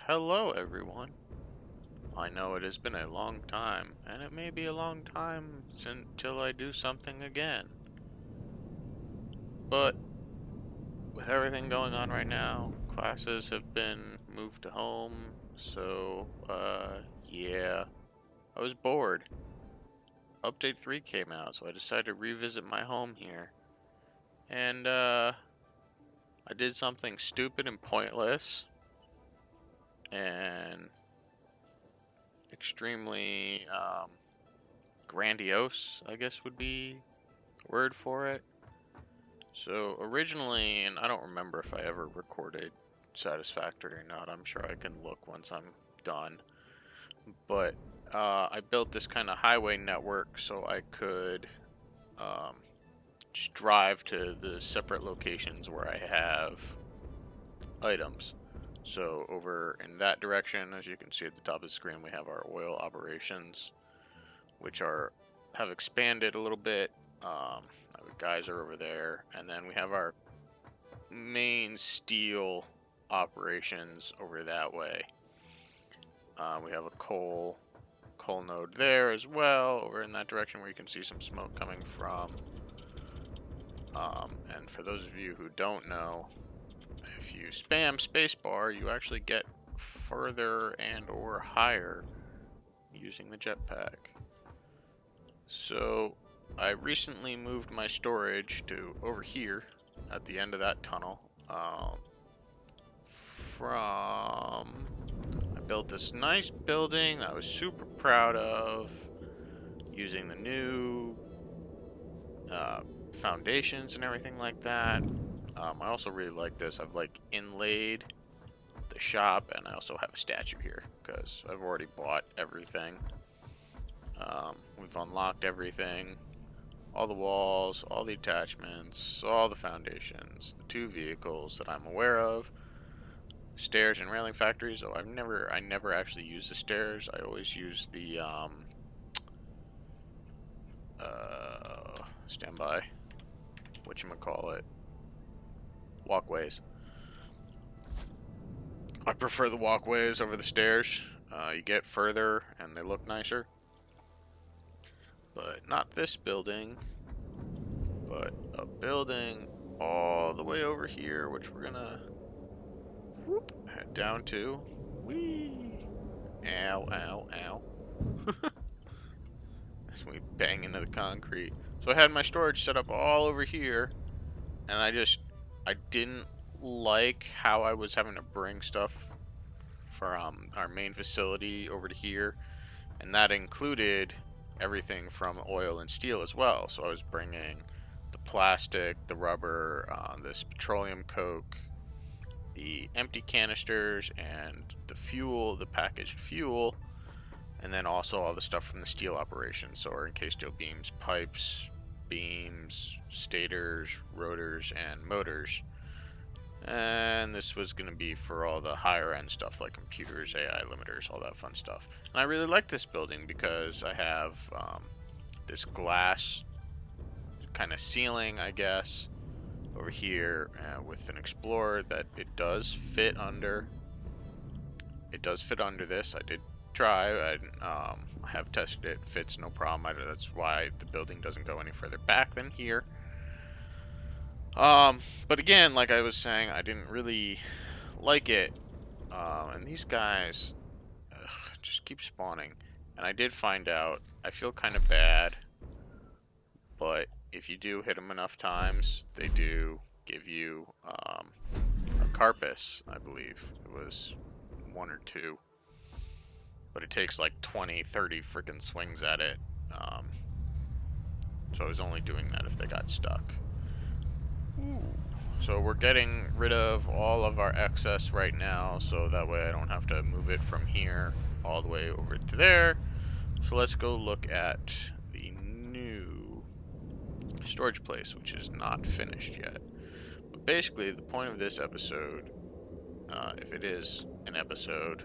Hello, everyone. I know it has been a long time, and it may be a long time until I do something again. But with everything going on right now, classes have been moved to home, so, yeah. I was bored. Update 3 came out, so I decided to revisit my home here. And, I did something stupid and pointless, and extremely, grandiose, I guess would be the word for it. So originally, and I don't remember if I ever recorded Satisfactory or not. I'm sure I can look once I'm done. But I built this kind of highway network so I could um, just drive to the separate locations where I have items. So over in that direction, as you can see at the top of the screen, we have our oil operations, which have expanded a little bit. The guys are over there, and then we have our main steel operations over that way. We have a coal node there as well, over in that direction where you can see some smoke coming from. And for those of you who don't know, if you spam spacebar, you actually get further and or higher using the jetpack. So I recently moved my storage to over here at the end of that tunnel. I built this nice building that I was super proud of, using the new foundations and everything like that. I also really like this. I've inlaid the shop, and I also have a statue here because I've already bought everything. We've unlocked everything, all the walls, all the attachments, all the foundations, the two vehicles that I'm aware of, stairs and railing factories. Oh, I never actually use the stairs. I always use the standby, whatchamacallit, walkways. I prefer the walkways over the stairs. You get further and they look nicer. But not this building, but a building all the way over here, which we're gonna head down to. Whee! Ow, ow, ow. As we bang into the concrete. So I had my storage set up all over here, and I didn't like how I was having to bring stuff from our main facility over to here, and that included everything from oil and steel as well. So I was bringing the plastic, the rubber, this petroleum coke, the empty canisters, and the fuel, the packaged fuel, and then also all the stuff from the steel operation. So our encased steel beams, pipes, beams, stators, rotors, and motors. And this was going to be for all the higher end stuff like computers, AI limiters, all that fun stuff. And I really like this building because I have this glass kind of ceiling, I guess, over here with an Explorer that it does fit under. It does fit under this. I did try. I have tested it. Fits no problem. That's why the building doesn't go any further back than here. But again, like I was saying, I didn't really like it. And these guys just keep spawning. And I did find out, I feel kind of bad, but if you do hit them enough times, they do give you a carpus, I believe. It was 1 or 2. But it takes like 20, 30 freaking swings at it. So I was only doing that if they got stuck. Ooh. So we're getting rid of all of our excess right now, so that way I don't have to move it from here all the way over to there. So let's go look at the new storage place, which is not finished yet. But basically, the point of this episode, if it is an episode,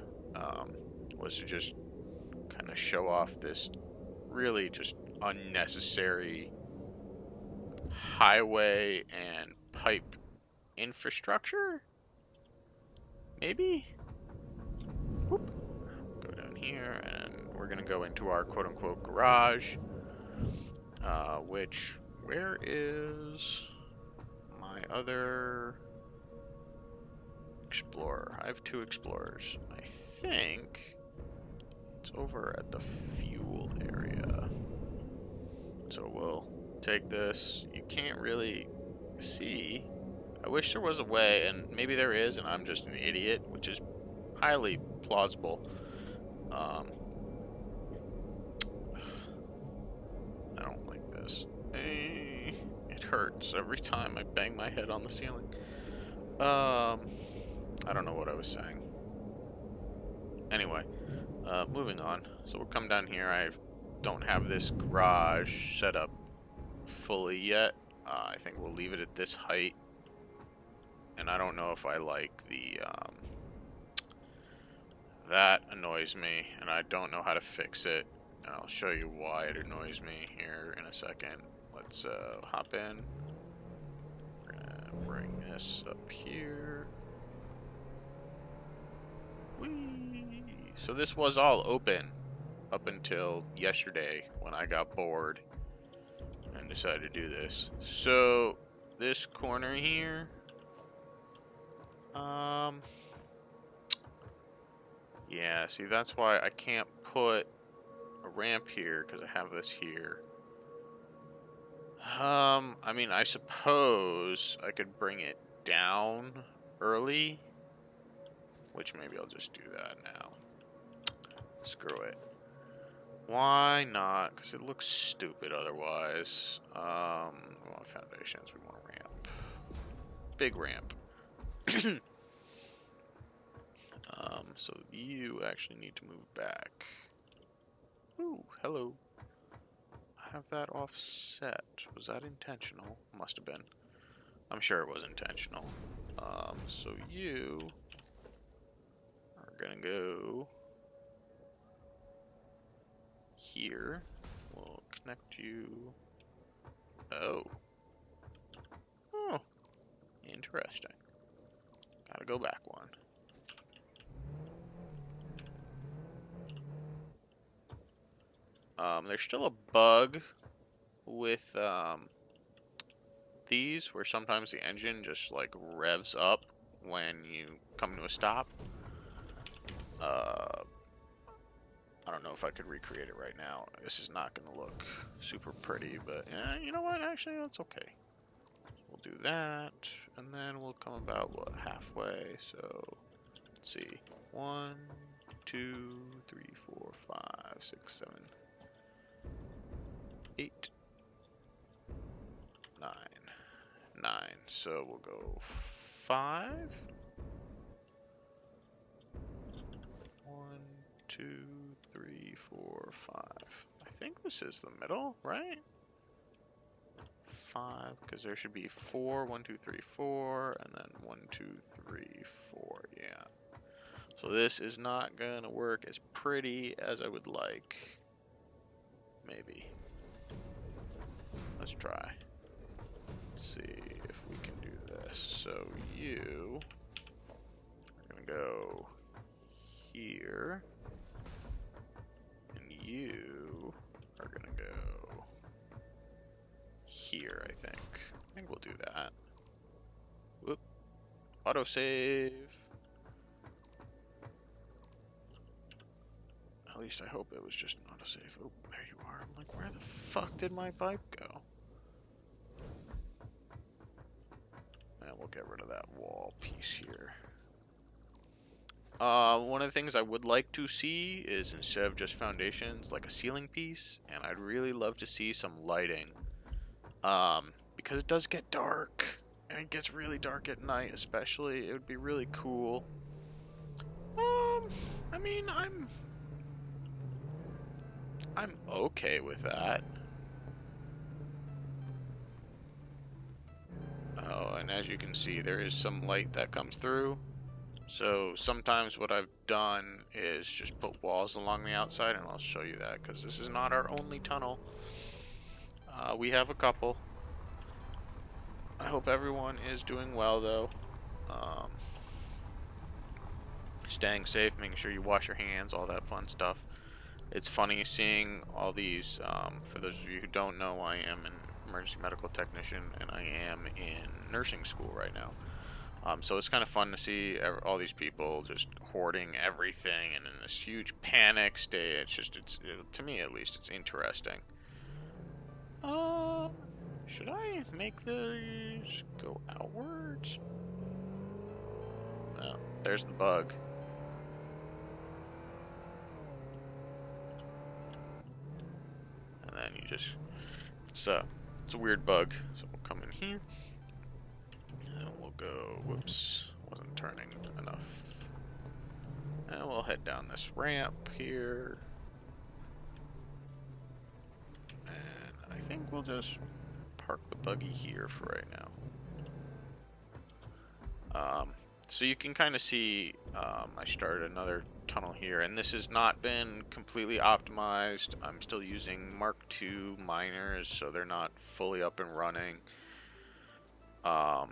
was to just kind of show off this really just unnecessary highway and pipe infrastructure? Maybe? Whoop. Go down here, and we're gonna go into our quote-unquote garage. Which, where is my other Explorer? I have 2 Explorers. I think it's over at the fuel area. So we'll take this. You can't really see. I wish there was a way, and maybe there is, and I'm just an idiot, which is highly plausible. I don't like this. It hurts every time I bang my head on the ceiling. I don't know what I was saying. Anyway, moving on. So we'll come down here. I don't have this garage set up fully yet. I think we'll leave it at this height. And I don't know if I like the, that annoys me, and I don't know how to fix it. And I'll show you why it annoys me here in a second. Let's, hop in. We're gonna bring this up here. Whee! So this was all open up until yesterday when I got bored and decided to do this. So this corner here, yeah, see, that's why I can't put a ramp here, because I have this here. I mean, I suppose I could bring it down early, which maybe I'll just do that now. Screw it. Why not? Because it looks stupid otherwise. We want foundations, we want a ramp. Big ramp. So you actually need to move back. Ooh, hello. I have that offset. Was that intentional? Must have been. I'm sure it was intentional. So you are gonna go here. We'll connect you. Oh. Oh. Interesting. Gotta go back one. There's still a bug with these where sometimes the engine just like revs up when you come to a stop. I don't know if I could recreate it right now. This is not going to look super pretty, but you know what? Actually, that's okay. We'll do that, and then we'll come about, what, halfway? So, let's see. 1, 2, 3, 4, 5, 6, 7, 8, 9. 9. So we'll go 5. 1, 2, 3, 4, 5. I think this is the middle, right? 5, because there should be 4, 1, 2, 3, 4, and then 1, 2, 3, 4, yeah. So this is not gonna work as pretty as I would like. Maybe. Let's try. Let's see if we can do this. So you are gonna go here, and you are gonna go here, I think. I think we'll do that. Whoop. Autosave. At least I hope it was just an autosave. Oh, there you are. I'm like, where the fuck did my pipe go? And we'll get rid of that wall piece here. One of the things I would like to see is, instead of just foundations, like a ceiling piece, and I'd really love to see some lighting. Because it does get dark, and it gets really dark at night especially. It would be really cool. I mean, I'm okay with that. Oh, and as you can see, there is some light that comes through. So sometimes what I've done is just put walls along the outside, and I'll show you that, because this is not our only tunnel. We have a couple. I hope everyone is doing well, though. staying safe, making sure you wash your hands, all that fun stuff. It's funny seeing all these, for those of you who don't know, I am an emergency medical technician, and I am in nursing school right now. So it's kind of fun to see all these people just hoarding everything and in this huge panic state. To me at least, it's interesting. Should I make these go outwards? Oh, there's the bug. And then you just, it's a weird bug. So we'll come in here. And we'll go, whoops, wasn't turning enough. And we'll head down this ramp here. And I think we'll just park the buggy here for right now. So you can kind of see, I started another tunnel here, and this has not been completely optimized. I'm still using Mark II miners, so they're not fully up and running. So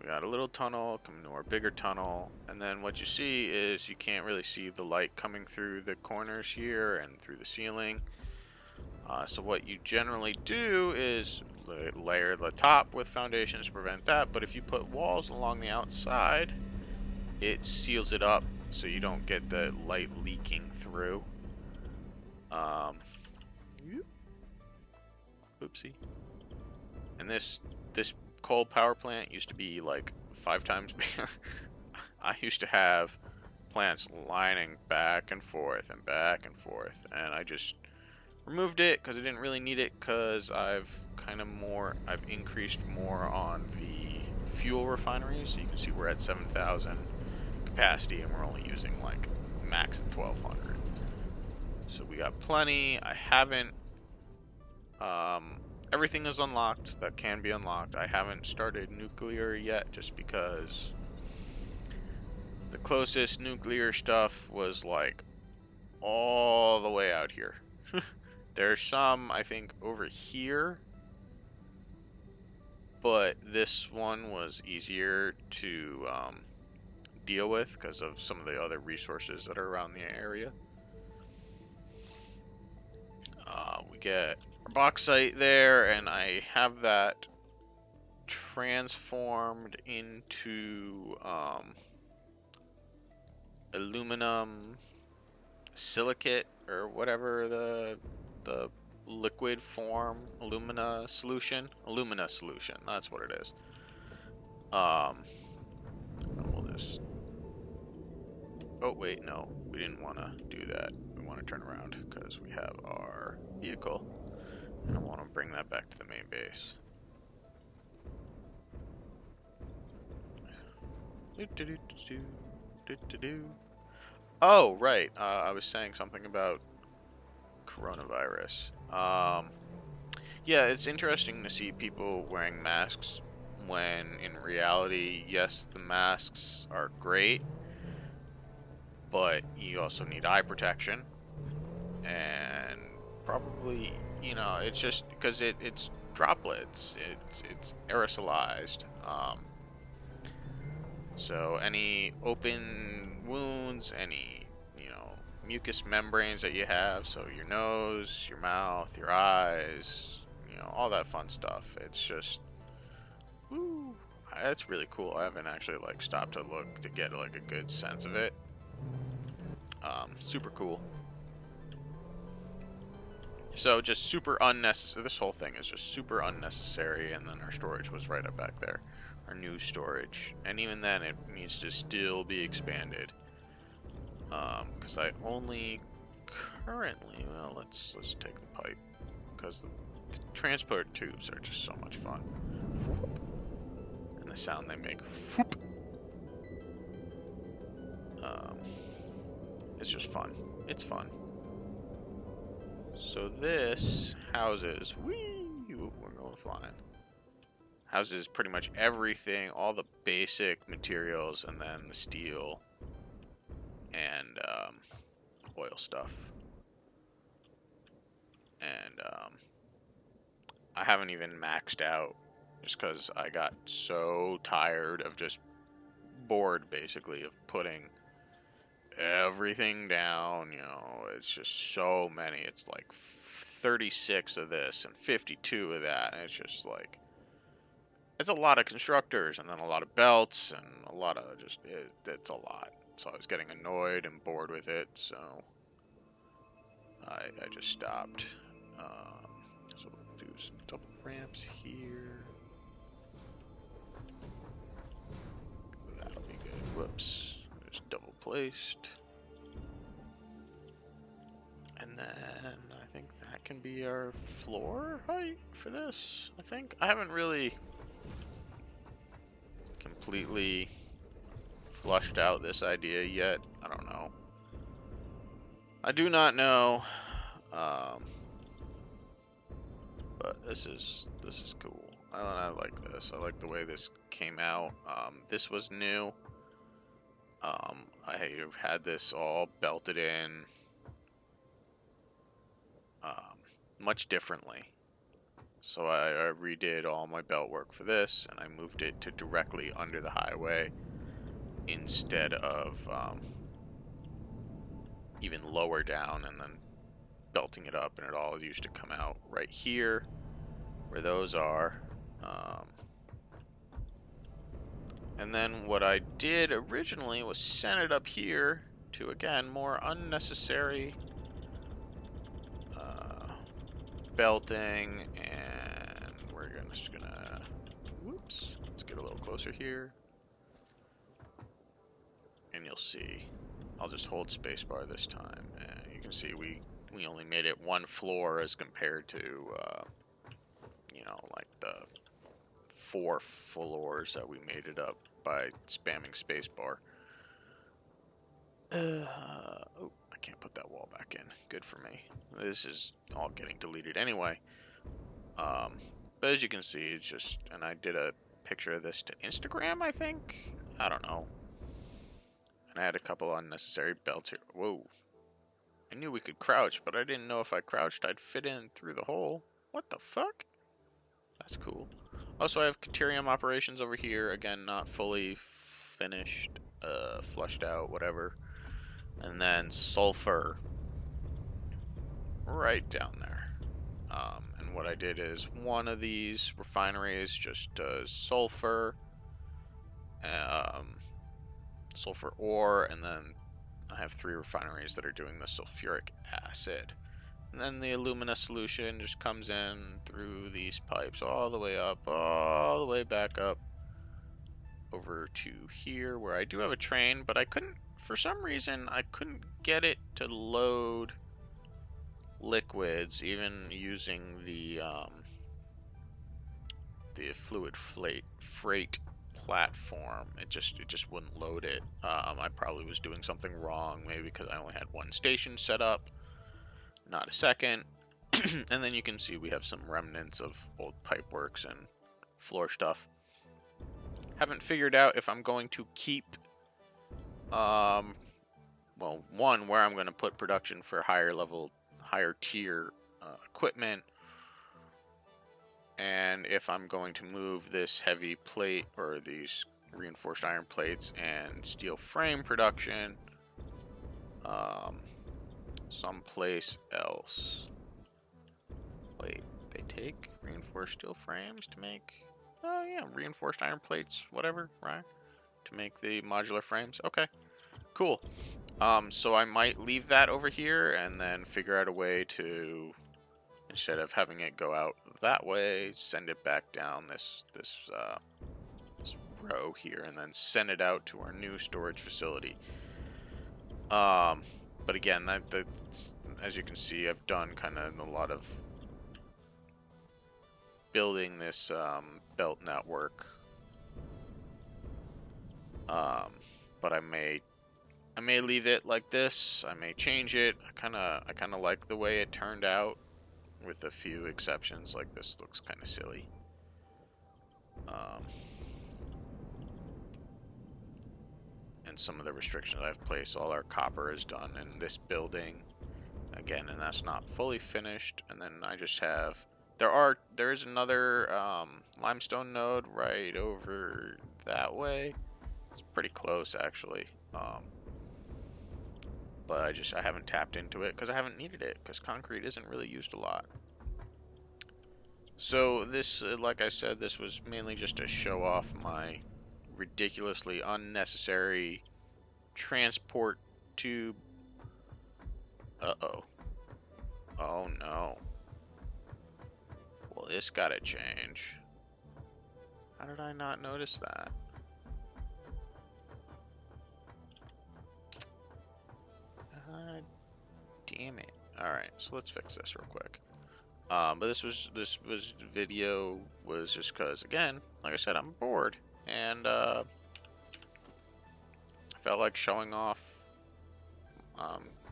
we got a little tunnel coming to our bigger tunnel, and then what you see is you can't really see the light coming through the corners here and through the ceiling. So what you generally do is layer the top with foundations to prevent that, but if you put walls along the outside, it seals it up so you don't get the light leaking through. Oopsie. And this coal power plant used to be like 5 times bigger. I used to have plants lining back and forth, and I just removed it because I didn't really need it, because I've increased more on the fuel refineries. So you can see we're at 7,000 capacity and we're only using like max at 1,200. So we got plenty. I haven't, everything is unlocked that can be unlocked. I haven't started nuclear yet just because the closest nuclear stuff was like all the way out here. There's some, I think, over here, but this one was easier to deal with because of some of the other resources that are around the area. We get our bauxite there, and I have that transformed into aluminum silicate, or whatever the liquid form, alumina solution, that's what it is. We'll just, oh wait, no, we didn't want to do that. We want to turn around because we have our vehicle, and I want to bring that back to the main base. Oh, right. I was saying something about coronavirus. Yeah, it's interesting to see people wearing masks when in reality, yes, the masks are great, but you also need eye protection. And probably, you know, it's just because it's droplets, it's aerosolized. So any open wounds, any, you know, mucous membranes that you have, so your nose, your mouth, your eyes, you know, all that fun stuff. It's just, woo, that's really cool. I haven't actually like stopped to look to get like a good sense of it. Super cool. So just super unnecessary. This whole thing is just super unnecessary, and then our storage was right up back there. Our new storage, and even then it needs to still be expanded, because I only currently, well, let's take the pipe, because the transport tubes are just so much fun. And the sound they make, it's just fun. It's fun. So this houses, we're going flying. Houses pretty much everything, all the basic materials, and then the steel and oil stuff. And I haven't even maxed out just because I got so tired of just bored, basically, of putting everything down. You know, it's just so many. It's like 36 of this and 52 of that, and it's just like, it's a lot of constructors, and then a lot of belts, and a lot of just, it's a lot. So I was getting annoyed and bored with it, so I just stopped. So we'll do some double ramps here. That'll be good. Whoops. Just double placed. And then I think that can be our floor height for this, I think. I haven't really completely flushed out this idea yet. I don't know. I do not know. But this is cool. I like this. I like the way this came out. This was new. I had this all belted in much differently. So I redid all my belt work for this, and I moved it to directly under the highway instead of even lower down and then belting it up, and it all used to come out right here where those are. And then what I did originally was send it up here to, again, more unnecessary belting, and we're just gonna, whoops, let's get a little closer here, and you'll see, I'll just hold spacebar this time, and you can see we only made it one floor as compared to, you know, like the 4 floors that we made it up by spamming spacebar. Oh, I can't put that wall back in. Good for me. This is all getting deleted anyway. But as you can see, it's just, and I did a picture of this to Instagram, I think? I don't know. And I had a couple unnecessary belts here. Whoa. I knew we could crouch, but I didn't know if I crouched I'd fit in through the hole. What the fuck? That's cool. Also, I have Caterium operations over here. Again, not fully finished, flushed out, whatever. And then sulfur right down there. And what I did is one of these refineries just does sulfur, sulfur ore, and then I have 3 refineries that are doing the sulfuric acid. And then the alumina solution just comes in through these pipes all the way up, all the way back up over to here where I do have a train, but I couldn't, for some reason, I couldn't get it to load liquids, even using the fluid freight platform. It just wouldn't load it. I probably was doing something wrong, maybe because I only had one station set up, not a second. And then you can see we have some remnants of old pipe works and floor stuff. Haven't figured out if I'm going to keep well, one, where I'm going to put production for higher tier equipment, and if I'm going to move this heavy plate or these reinforced iron plates and steel frame production someplace else. Wait, they take reinforced steel frames to make, oh yeah, reinforced iron plates, whatever, right? To make the modular frames. Okay, cool. So I might leave that over here and then figure out a way to, instead of having it go out that way, send it back down this row here, and then send it out to our new storage facility. But again, that's, as you can see, I've done kind of a lot of building this belt network. But I may leave it like this. I may change it. I kind of like the way it turned out, with a few exceptions. Like this looks kind of silly. And some of the restrictions I've placed, all our copper is done in this building. Again, and that's not fully finished. And then I just have, there is another limestone node right over that way. It's pretty close, actually. But I haven't tapped into it because I haven't needed it, because concrete isn't really used a lot. So this, like I said, this was mainly just to show off my ridiculously unnecessary transport tube. Uh-oh. Oh no. Well, this gotta change. How did I not notice that? Damn it. Alright, so let's fix this real quick. But this video was just because, again, like I said, I'm bored. And I felt like showing off.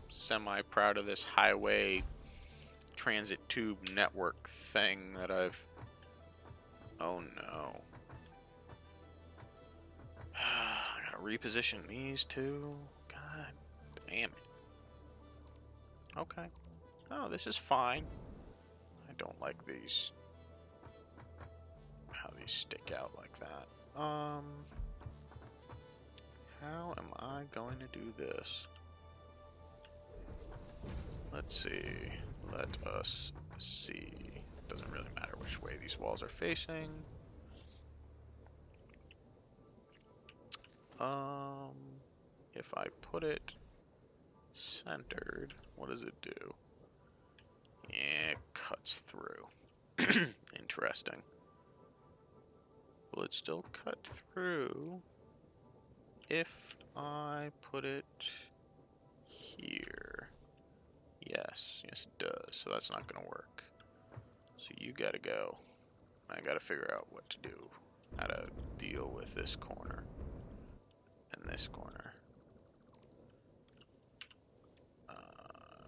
Semi-proud of this highway transit tube network thing that I've... Oh no. I gotta reposition these two. God damn it. Okay. Oh, this is fine. I don't like these. How these stick out like that. How am I going to do this? Let's see. Let us see. Doesn't really matter which way these walls are facing. If I put it centered, what does it do? Yeah, it cuts through. Interesting. Will it still cut through if I put it here? Yes, yes it does. So that's not gonna work. So you gotta go. I gotta figure out what to do. How to deal with this corner. And this corner. We're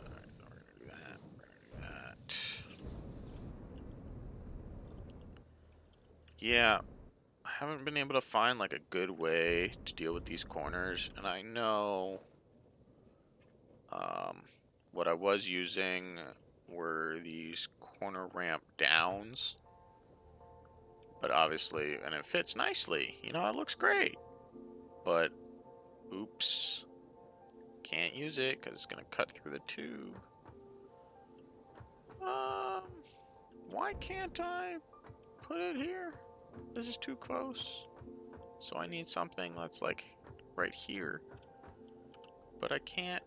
gonna do that. We're gonna do that. Yeah, I haven't been able to find like a good way to deal with these corners, and I know what I was using were these corner ramp downs, but obviously, and it fits nicely, you know, it looks great, but oops, can't use it because it's gonna cut through the tube. Why can't I put it here? This is too close. So I need something that's like right here. But I can't.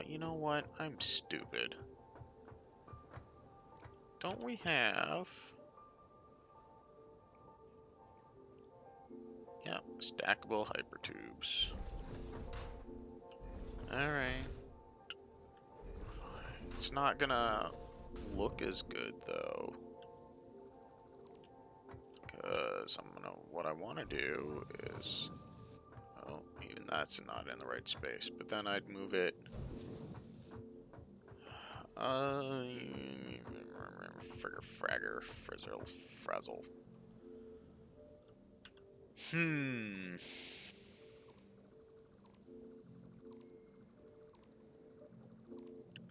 You know what? I'm stupid. Don't we have... Yep, stackable hypertubes. Alright. It's not gonna look as good though. Because what I want to do is, oh, even that's not in the right space. But then I'd move it. Fragger, frizzle, frazzle.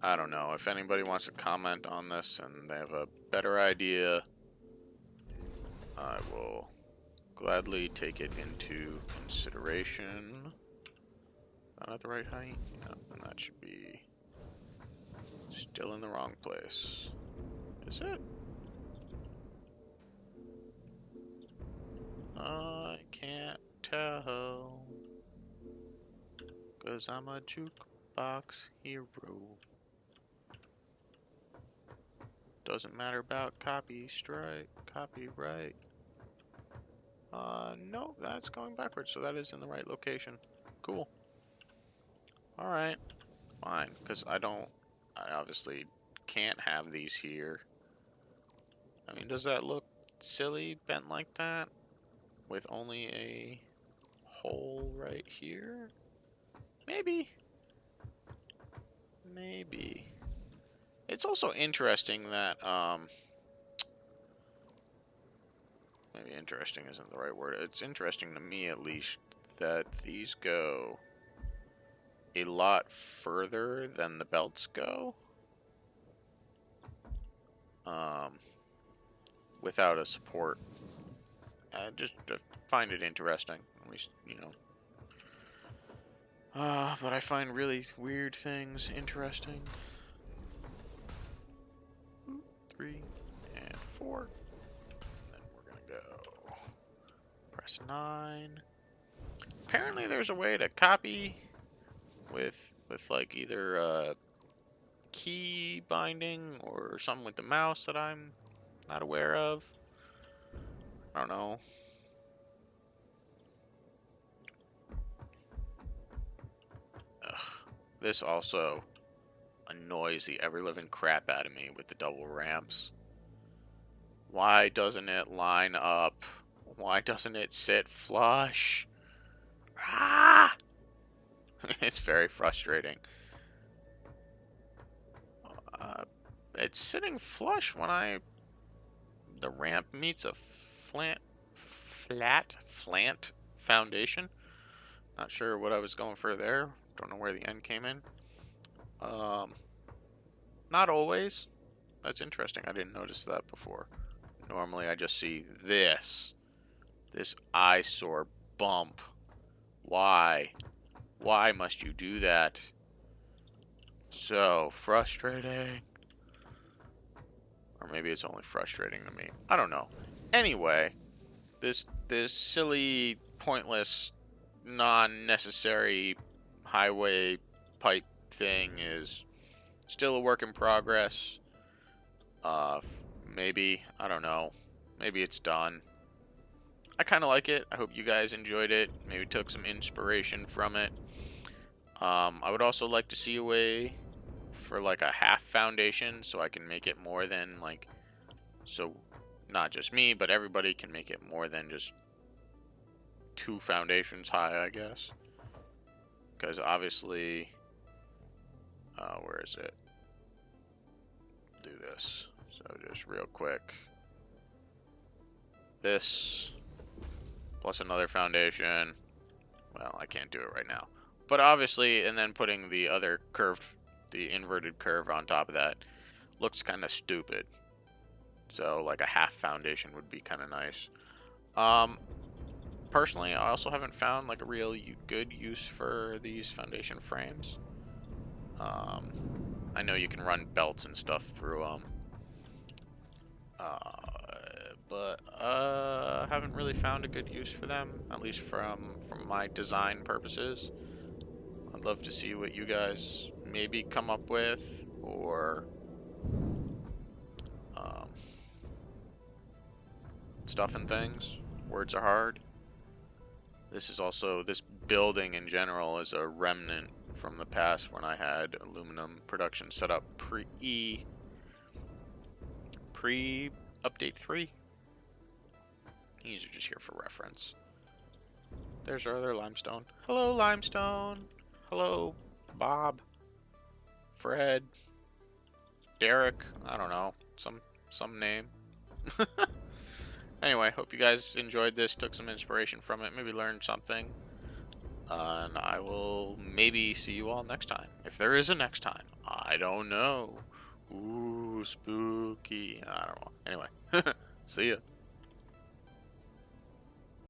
I don't know. If anybody wants to comment on this and they have a better idea, I will gladly take it into consideration. Not at the right height? No, and that should be still in the wrong place. Is it? I can't tell. 'Cause I'm a jukebox hero. Doesn't matter about copyright. No, that's going backwards, so that is in the right location. Cool. Alright. Fine, because I obviously can't have these here. I mean, does that look silly, bent like that? With only a hole right here? Maybe. Maybe. It's also interesting that, maybe interesting isn't the right word. It's interesting to me, at least, that these go a lot further than the belts go. Without a support just find it interesting. At least, you know. But I find really weird things interesting. 3 and 4. Then we're gonna go. Press 9. Apparently, there's a way to copy with like either key binding or something with the mouse that I'm not aware of. I don't know. Ugh. This also annoys the ever-living crap out of me with the double ramps. Why doesn't it line up? Why doesn't it sit flush? Ah! It's very frustrating. It's sitting flush when the ramp meets a flat foundation. Not sure what I was going for there. Don't know where the end came in. Not always. That's interesting. I didn't notice that before. Normally I just see this eyesore bump. Why? Why must you do that? So frustrating. Or maybe it's only frustrating to me. I don't know. Anyway, this silly, pointless, non-necessary highway pipe thing is still a work in progress. Maybe, I don't know. Maybe it's done. I kind of like it. I hope you guys enjoyed it. Maybe took some inspiration from it. I would also like to see a way for like a half foundation so I can make it more than like, so not just me, but everybody can make it more than just 2 foundations high, I guess. Because obviously, where is it? Do this. So just real quick. This plus another foundation. Well, I can't do it right now. But obviously, and then putting the other curve, the inverted curve on top of that, looks kind of stupid. So like a half foundation would be kind of nice. Personally, I also haven't found like a real good use for these foundation frames. I know you can run belts and stuff through them. But haven't really found a good use for them, at least from my design purposes. I'd love to see what you guys maybe come up with, or stuff and things. Words are hard. This building in general is a remnant from the past when I had aluminum production set up pre update 3. These are just here for reference. There's our other limestone. Hello, limestone. Hello, Bob. Fred. Derek. I don't know. Some name. Anyway, hope you guys enjoyed this, took some inspiration from it, maybe learned something. And I will maybe see you all next time. If there is a next time. I don't know. Ooh, spooky. I don't know. Anyway, see ya.